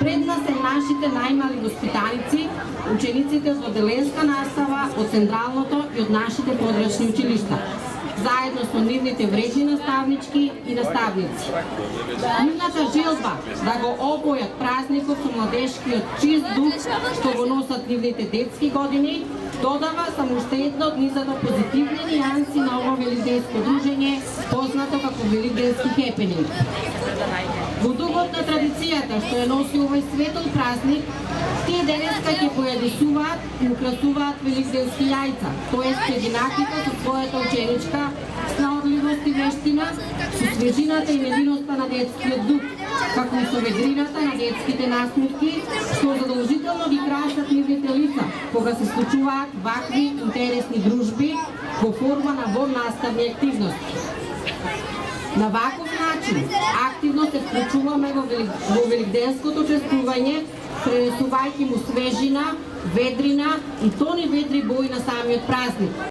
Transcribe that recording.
Пред нас се нашите најмали воспитаници, учениците од оделенска настава од централното и од нашите подрачни училишта, заедно со нивните вредни наставнички и наставници. Нивната желба да го обојат празникот со младешкиот чист дух што го носат нивните детски години, додава само уште едно од низата позитивни нијанси на ова великденско дружење, познато како великденски хепенинг. Во дугот на традицијата што ја носи овој светол празник, тие денеска ќе појадисуваат и украсуваат великденски јајца, тоест ќе ги накипат со својата ученичка снаодливост и вештина, со свежината и невиноста на детскиот дух, како и со ведрината на детските насмивки, што задолжително ги красат нивните лица, кога се случуваат вакви интересни дружби во форма на воннаставни активности. На ваков начин активно се вклучуваме во великденското чествување, пренесувајќи му свежина, ведрина и тони ведри бои на самиот празник,